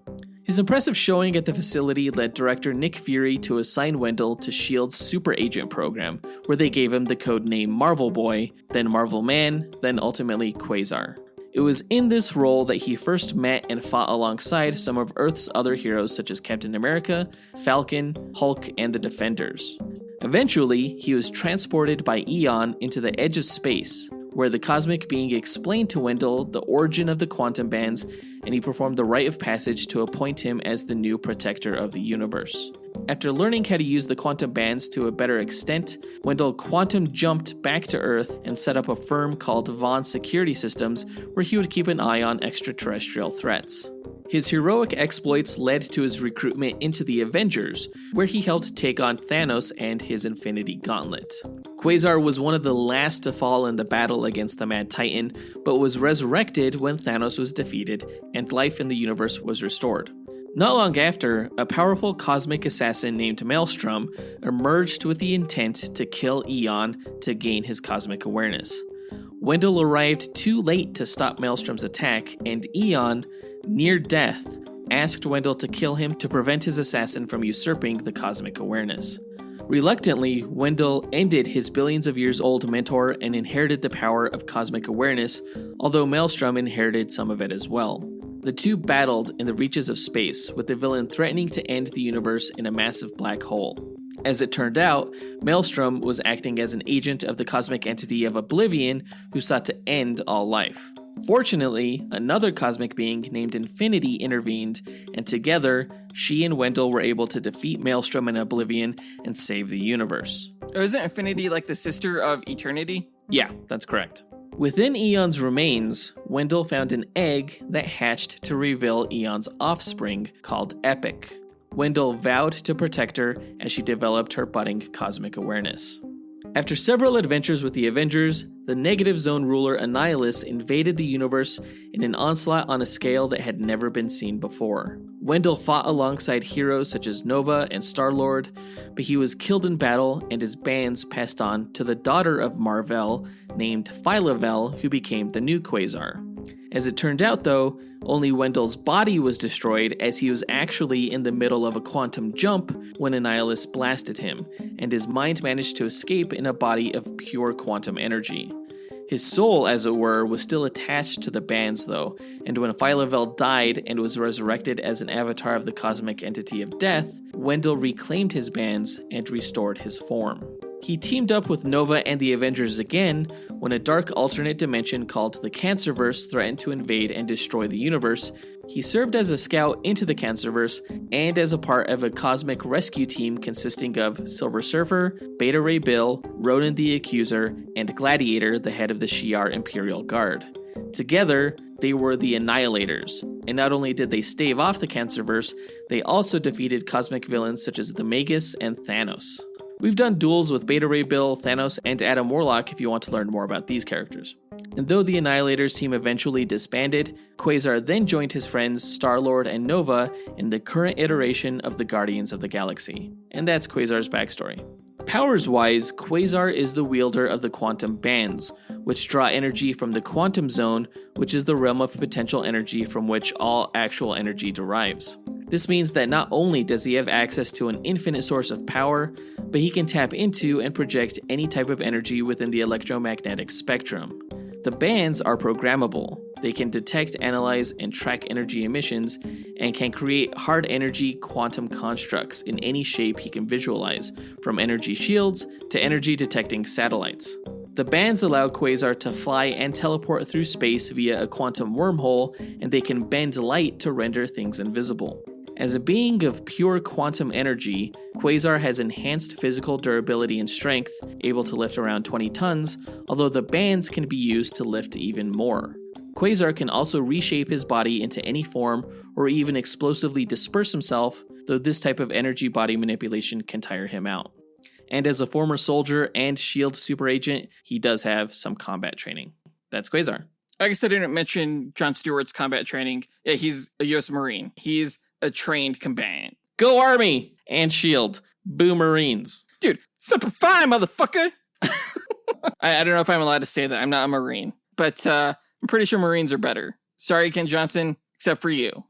His impressive showing at the facility led director Nick Fury to assign Wendell to S.H.I.E.L.D.'s Super Agent program, where they gave him the codename Marvel Boy, then Marvel Man, then ultimately Quasar. It was in this role that he first met and fought alongside some of Earth's other heroes such as Captain America, Falcon, Hulk, and the Defenders. Eventually, he was transported by Yeaton into the edge of space, where the cosmic being explained to Wendell the origin of the quantum bands, and he performed the rite of passage to appoint him as the new protector of the universe. After learning how to use the quantum bands to a better extent, Wendell quantum jumped back to Earth and set up a firm called Vaughn Security Systems, where he would keep an eye on extraterrestrial threats. His heroic exploits led to his recruitment into the Avengers, where he helped take on Thanos and his Infinity Gauntlet. Quasar was one of the last to fall in the battle against the Mad Titan, but was resurrected when Thanos was defeated and life in the universe was restored. Not long after, a powerful cosmic assassin named Maelstrom emerged with the intent to kill Eon to gain his cosmic awareness. Wendell arrived too late to stop Maelstrom's attack, and Eon, near death, asked Wendell to kill him to prevent his assassin from usurping the cosmic awareness. Reluctantly, Wendell ended his billions of years old mentor and inherited the power of cosmic awareness, although Maelstrom inherited some of it as well. The two battled in the reaches of space, with the villain threatening to end the universe in a massive black hole. As it turned out, Maelstrom was acting as an agent of the cosmic entity of Oblivion who sought to end all life. Fortunately, another cosmic being named Infinity intervened, and together, she and Wendell were able to defeat Maelstrom and Oblivion and save the universe. Oh, isn't Infinity like the sister of Eternity? Yeah, that's correct. Within Eon's remains, Wendell found an egg that hatched to reveal Eon's offspring, called Epic. Wendell vowed to protect her as she developed her budding cosmic awareness. After several adventures with the Avengers, the Negative Zone ruler Annihilus invaded the universe in an onslaught on a scale that had never been seen before. Wendell fought alongside heroes such as Nova and Star-Lord, but he was killed in battle and his bands passed on to the daughter of Mar-Vell named Phyla-Vell, who became the new Quasar. As it turned out though, only Wendell's body was destroyed as he was actually in the middle of a quantum jump when Annihilus blasted him, and his mind managed to escape in a body of pure quantum energy. His soul, as it were, was still attached to the bands though, and when Phyla-Vell died and was resurrected as an avatar of the cosmic entity of death, Wendell reclaimed his bands and restored his form. He teamed up with Nova and the Avengers again when a dark alternate dimension called the Cancerverse threatened to invade and destroy the universe. He served as a scout into the Cancerverse and as a part of a cosmic rescue team consisting of Silver Surfer, Beta Ray Bill, Ronan the Accuser, and Gladiator, the head of the Shi'ar Imperial Guard. Together, they were the Annihilators, and not only did they stave off the Cancerverse, they also defeated cosmic villains such as the Magus and Thanos. We've done duels with Beta Ray Bill, Thanos, and Adam Warlock if you want to learn more about these characters. And though the Annihilators team eventually disbanded, Quasar then joined his friends Star-Lord and Nova in the current iteration of the Guardians of the Galaxy. And that's Quasar's backstory. Powers-wise, Quasar is the wielder of the quantum bands, which draw energy from the quantum zone, which is the realm of potential energy from which all actual energy derives. This means that not only does he have access to an infinite source of power, but he can tap into and project any type of energy within the electromagnetic spectrum. The bands are programmable. They can detect, analyze, and track energy emissions, and can create hard energy quantum constructs in any shape he can visualize, from energy shields to energy detecting satellites. The bands allow Quasar to fly and teleport through space via a quantum wormhole, and they can bend light to render things invisible. As a being of pure quantum energy, Quasar has enhanced physical durability and strength, able to lift around 20 tons, although the bands can be used to lift even more. Quasar can also reshape his body into any form or even explosively disperse himself, though this type of energy body manipulation can tire him out. And as a former soldier and SHIELD super agent, he does have some combat training. That's Quasar. I guess I didn't mention John Stewart's combat training. Yeah, he's a U.S. Marine. He's a trained combatant. Go Army and SHIELD. Boo Marines. Dude, Semper Fi, motherfucker! I don't know if I'm allowed to say that. I'm not a Marine. But I'm pretty sure Marines are better. Sorry, Ken Johnson, except for you.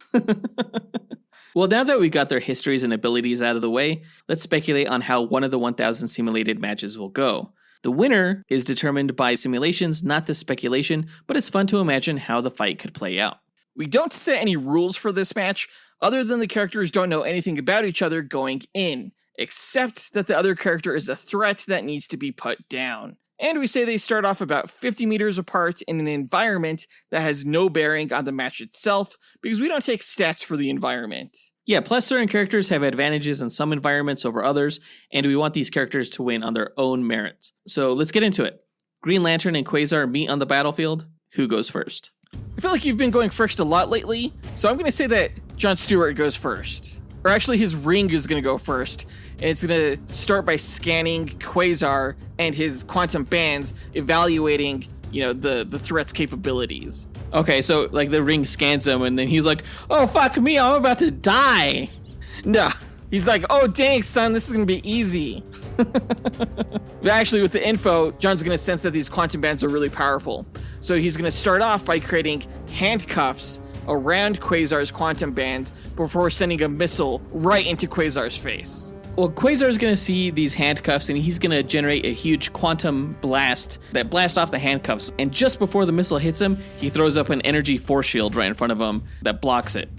Well, now that we got their histories and abilities out of the way, let's speculate on how one of the 1,000 simulated matches will go. The winner is determined by simulations, not the speculation, but it's fun to imagine how the fight could play out. We don't set any rules for this match, other than the characters don't know anything about each other going in, except that the other character is a threat that needs to be put down. And we say they start off about 50 meters apart in an environment that has no bearing on the match itself, because we don't take stats for the environment. Yeah, plus certain characters have advantages in some environments over others, and we want these characters to win on their own merits. So let's get into it. Green Lantern and Quasar meet on the battlefield. Who goes first? I feel like you've been going first a lot lately, so I'm going to say that John Stewart goes first. Or actually, his ring is going to go first, and it's going to start by scanning Quasar and his quantum bands, evaluating, the threat's capabilities. Okay, so like the ring scans him, and then he's like, "Oh fuck me, I'm about to die." No, he's like, "Oh dang, son, this is going to be easy." But actually, with the info, John's going to sense that these quantum bands are really powerful. So he's going to start off by creating handcuffs around Quasar's quantum bands before sending a missile right into Quasar's face. Well, Quasar's going to see these handcuffs, and he's going to generate a huge quantum blast that blasts off the handcuffs. And just before the missile hits him, he throws up an energy force shield right in front of him that blocks it.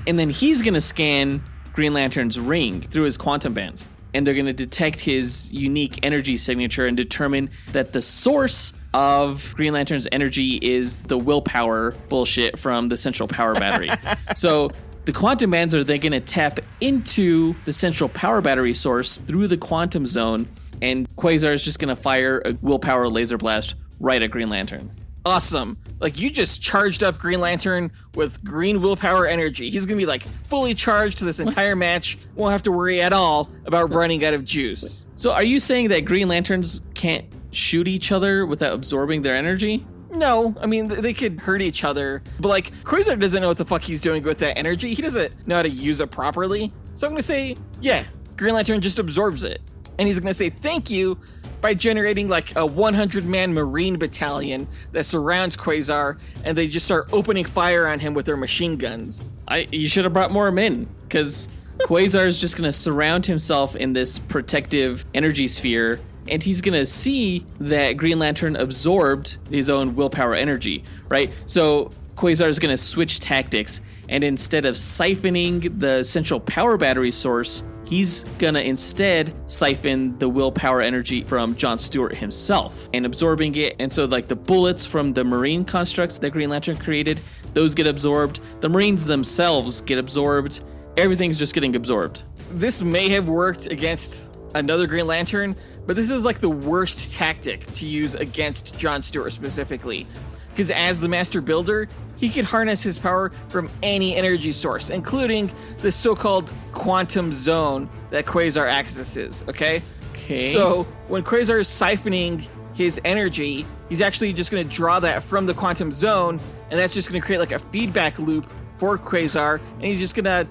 And then he's going to scan Green Lantern's ring through his quantum bands. And they're going to detect his unique energy signature and determine that the source of Green Lantern's energy is the willpower bullshit from the central power battery. So the quantum bands are then going to tap into the central power battery source through the quantum zone, and Quasar is just going to fire a willpower laser blast right at Green Lantern. Awesome. Like, you just charged up Green Lantern with green willpower energy. He's going to be, like, fully charged to this entire match. Won't have to worry at all about running out of juice. So are you saying that Green Lanterns can't shoot each other without absorbing their energy? No, I mean, they could hurt each other. But, like, Quasar doesn't know what the fuck he's doing with that energy. He doesn't know how to use it properly. So I'm going to say, yeah, Green Lantern just absorbs it. And he's going to say thank you by generating like a 100-man Marine battalion that surrounds Quasar, and they just start opening fire on him with their machine guns. You should have brought more men, because Quasar is just going to surround himself in this protective energy sphere, and he's going to see that Green Lantern absorbed his own willpower energy, right? So Quasar is going to switch tactics, and instead of siphoning the central power battery source, he's gonna instead siphon the willpower energy from John Stewart himself and absorbing it. And so like the bullets from the Marine constructs that Green Lantern created, those get absorbed. The Marines themselves get absorbed. Everything's just getting absorbed. This may have worked against another Green Lantern, but this is like the worst tactic to use against John Stewart specifically. Because as the Master Builder, he could harness his power from any energy source, including the so-called quantum zone that Quasar accesses, okay? Okay. So when Quasar is siphoning his energy, he's actually just going to draw that from the quantum zone, and that's just going to create like a feedback loop for Quasar, and he's gonna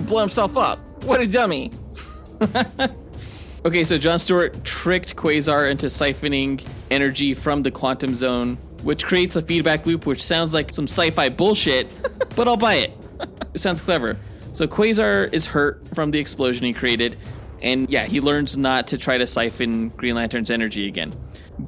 blow himself up. What a dummy. Okay, so John Stewart tricked Quasar into siphoning energy from the quantum zone, which creates a feedback loop, which sounds like some sci-fi bullshit, but I'll buy it. It sounds clever. So Quasar is hurt from the explosion he created, and yeah, he learns not to try to siphon Green Lantern's energy again.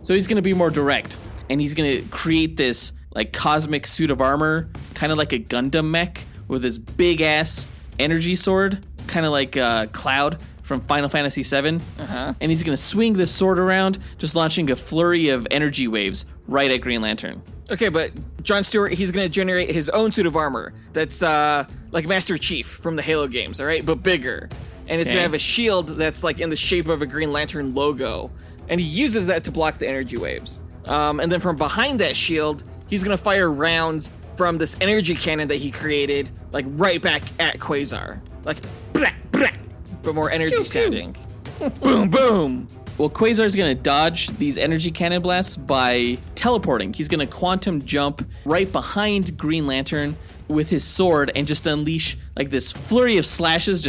So he's going to be more direct, and he's going to create this like cosmic suit of armor, kind of like a Gundam mech, with this big-ass energy sword, kind of like Cloud from Final Fantasy VII. And he's going to swing this sword around, just launching a flurry of energy waves right at Green Lantern. Okay, but John Stewart, he's going to generate his own suit of armor that's like Master Chief from the Halo games, all right? But bigger. And it's going to have a shield that's like in the shape of a Green Lantern logo. And he uses that to block the energy waves. And then from behind that shield, he's going to fire rounds from this energy cannon that he created, like right back at Quasar. Like, blah, blah, but more energy sounding. Boom, boom. Well, Quasar is going to dodge these energy cannon blasts by teleporting. He's going to quantum jump right behind Green Lantern with his sword and just unleash like this flurry of slashes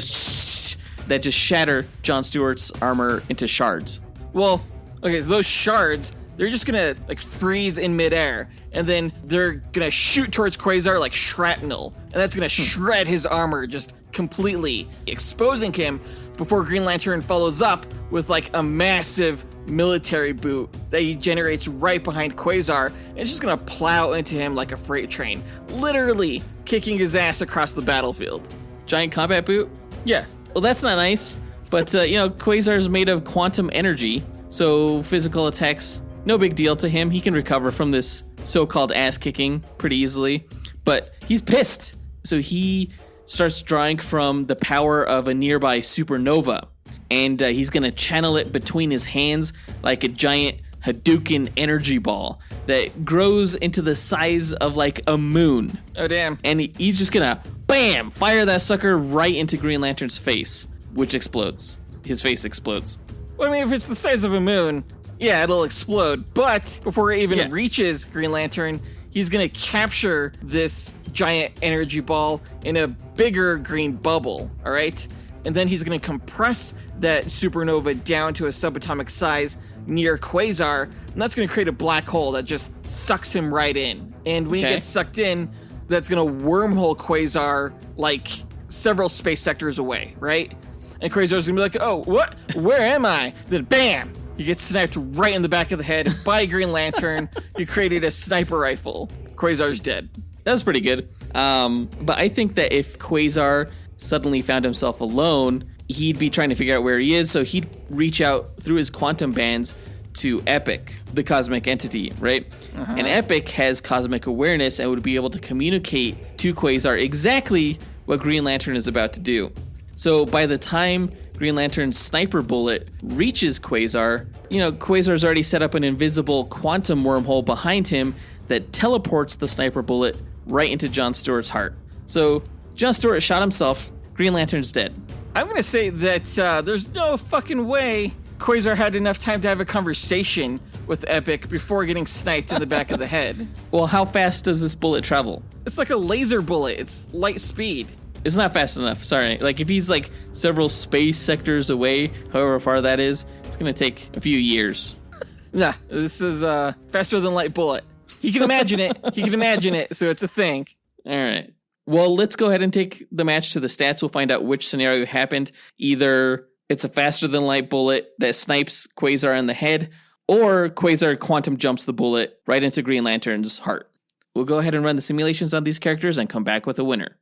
that just shatter John Stewart's armor into shards. Well, okay, so those shards, they're just going to like freeze in midair, and then they're going to shoot towards Quasar like shrapnel, and that's going to shred his armor just completely, exposing him before Green Lantern follows up with like a massive military boot that he generates right behind Quasar, and it's just gonna plow into him like a freight train, literally kicking his ass across the battlefield. Giant combat boot? Yeah. Well, that's not nice, but Quasar is made of quantum energy, so physical attacks No big deal to him. He can recover from this so-called ass kicking pretty easily, but he's pissed. So he starts drawing from the power of a nearby supernova, and he's going to channel it between his hands like a giant Hadouken energy ball that grows into the size of like a moon. Oh, damn. And he's just going to, bam, fire that sucker right into Green Lantern's face, which explodes. His face explodes. Well, I mean, if it's the size of a moon, yeah, it'll explode. But before it even reaches Green Lantern, he's going to capture this giant energy ball in a bigger green bubble, all right? And then he's going to compress that supernova down to a subatomic size near Quasar, and that's going to create a black hole that just sucks him right in. And when he gets sucked in, that's going to wormhole Quasar like several space sectors away, right? And Quasar's going to be like, oh, what? Where am I? Then bam! He gets sniped right in the back of the head by Green Lantern. He created a sniper rifle. Quasar's dead. That was pretty good. But I think that if Quasar suddenly found himself alone, he'd be trying to figure out where he is, so he'd reach out through his quantum bands to Epic, the cosmic entity, right? And Epic has cosmic awareness and would be able to communicate to Quasar exactly what Green Lantern is about to do. So by the time Green Lantern's sniper bullet reaches Quasar, Quasar's already set up an invisible quantum wormhole behind him that teleports the sniper bullet right into John Stewart's heart. So John Stewart shot himself. Green Lantern's dead. I'm going to say that there's no fucking way Quasar had enough time to have a conversation with Epic before getting sniped in the back of the head. Well, how fast does this bullet travel? It's like a laser bullet. It's light speed. It's not fast enough, sorry. Like, if he's, like, several space sectors away, however far that is, it's going to take a few years. Nah, this is faster than light bullet. He can imagine it. He can imagine it, so it's a thing. All right. Well, let's go ahead and take the match to the stats. We'll find out which scenario happened. Either it's a faster than light bullet that snipes Quasar in the head, or Quasar quantum jumps the bullet right into Green Lantern's heart. We'll go ahead and run the simulations on these characters and come back with a winner.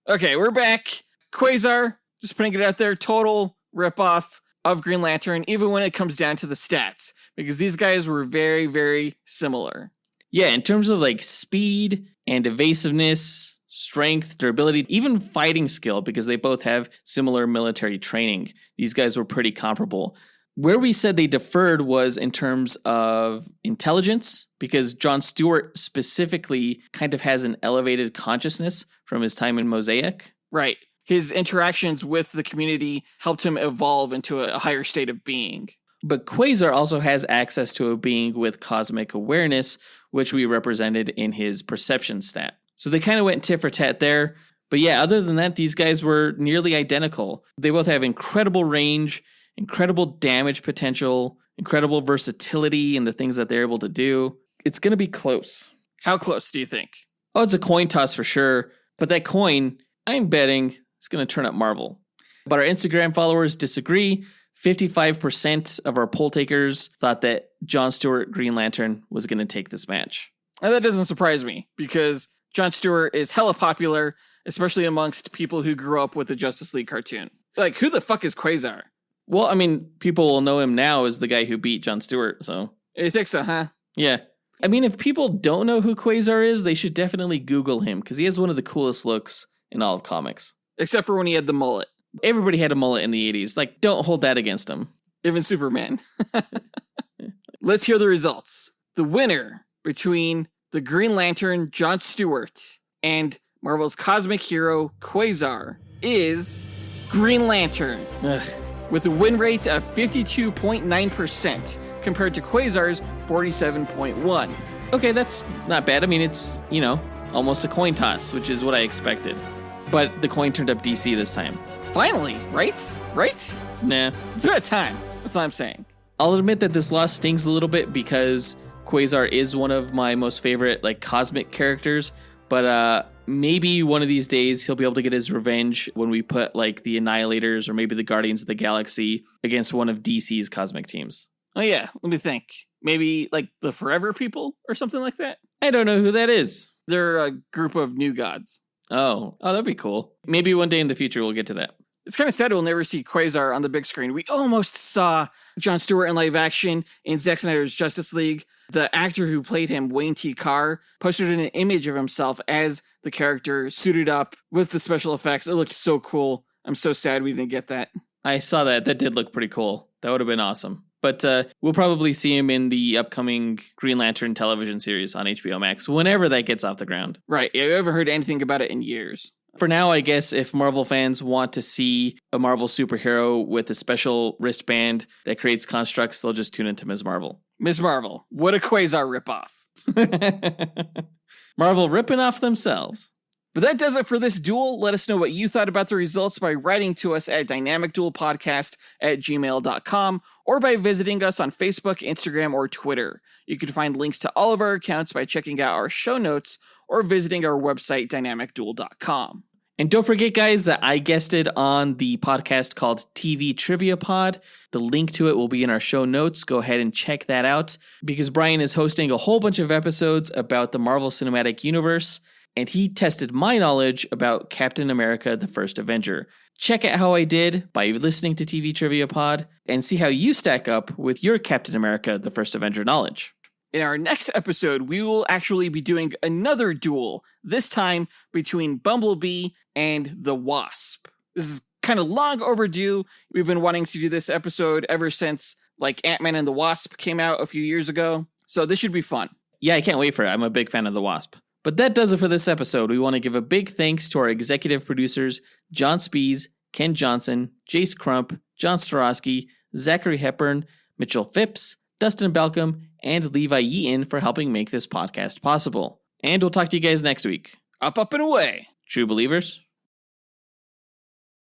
Okay, we're back. Quasar, just putting it out there, total ripoff of Green Lantern, even when it comes down to the stats, because these guys were very, very similar. Yeah, in terms of like speed and evasiveness, strength, durability, even fighting skill, because they both have similar military training. These guys were pretty comparable. Where we said they differed was in terms of intelligence, because John Stewart specifically kind of has an elevated consciousness from his time in Mosaic. Right. His interactions with the community helped him evolve into a higher state of being. But Quasar also has access to a being with cosmic awareness, which we represented in his perception stat. So they kind of went tit for tat there. But yeah, other than that, these guys were nearly identical. They both have incredible range, incredible damage potential, incredible versatility in the things that they're able to do. It's going to be close. How close do you think? Oh, it's a coin toss for sure. But that coin, I'm betting, is going to turn up Marvel. But our Instagram followers disagree. 55% of our poll takers thought that John Stewart Green Lantern was going to take this match. Now, that doesn't surprise me, because John Stewart is hella popular, especially amongst people who grew up with the Justice League cartoon. Like, who the fuck is Quasar? Well, I mean, people will know him now as the guy who beat John Stewart, so... You think so, huh? Yeah. I mean, if people don't know who Quasar is, they should definitely Google him, because he has one of the coolest looks in all of comics. Except for when he had the mullet. Everybody had a mullet in the 80s. Like, don't hold that against him. Even Superman. Let's hear the results. The winner between the Green Lantern, John Stewart, and Marvel's cosmic hero, Quasar, is Green Lantern. Ugh. With a win rate of 52.9% compared to Quasar's 47.1%. Okay, that's not bad. I mean, it's, almost a coin toss, which is what I expected. But the coin turned up DC this time. Finally, right? Right? Nah. It's about time. That's all I'm saying. I'll admit that this loss stings a little bit because Quasar is one of my most favorite, cosmic characters. But maybe one of these days he'll be able to get his revenge when we put, the Annihilators or maybe the Guardians of the Galaxy against one of DC's cosmic teams. Oh, yeah. Let me think. Maybe, the Forever People or something like that? I don't know who that is. They're a group of new gods. Oh, that'd be cool. Maybe one day in the future we'll get to that. It's kind of sad we'll never see Quasar on the big screen. We almost saw Jon Stewart in live action in Zack Snyder's Justice League. The actor who played him, Wayne T. Carr, posted an image of himself as the character suited up with the special effects. It looked so cool. I'm so sad we didn't get that. I saw that. That did look pretty cool. That would have been awesome. But we'll probably see him in the upcoming Green Lantern television series on HBO Max, whenever that gets off the ground. Right. Yeah, I haven't heard anything about it in years. For now, I guess if Marvel fans want to see a Marvel superhero with a special wristband that creates constructs, they'll just tune into Ms. Marvel. Ms. Marvel, what a Quasar ripoff. Marvel ripping off themselves. But that does it for this duel. Let us know what you thought about the results by writing to us at dynamicduelpodcast@gmail.com or by visiting us on Facebook, Instagram, or Twitter. You can find links to all of our accounts by checking out our show notes or visiting our website, dynamicduel.com. And don't forget, guys, that I guested on the podcast called TV Trivia Pod. The link to it will be in our show notes. Go ahead and check that out because Brian is hosting a whole bunch of episodes about the Marvel Cinematic Universe, and he tested my knowledge about Captain America, the First Avenger. Check out how I did by listening to TV Trivia Pod and see how you stack up with your Captain America, the First Avenger knowledge. In our next episode, we will actually be doing another duel, this time between Bumblebee and the Wasp. This is kind of long overdue. We've been wanting to do this episode ever since Ant-Man and the Wasp came out a few years ago, so this should be fun. Yeah, I can't wait for it. I'm a big fan of the Wasp. But that does it for this episode. We want to give a big thanks to our executive producers, John Speas, Ken Johnson, Jace Crump, John Starosky, Zachary Hepburn, Mitchell Phipps, Dustyn Balcom, and Levi Yeaton for helping make this podcast possible. And we'll talk to you guys next week. Up, and away. True believers.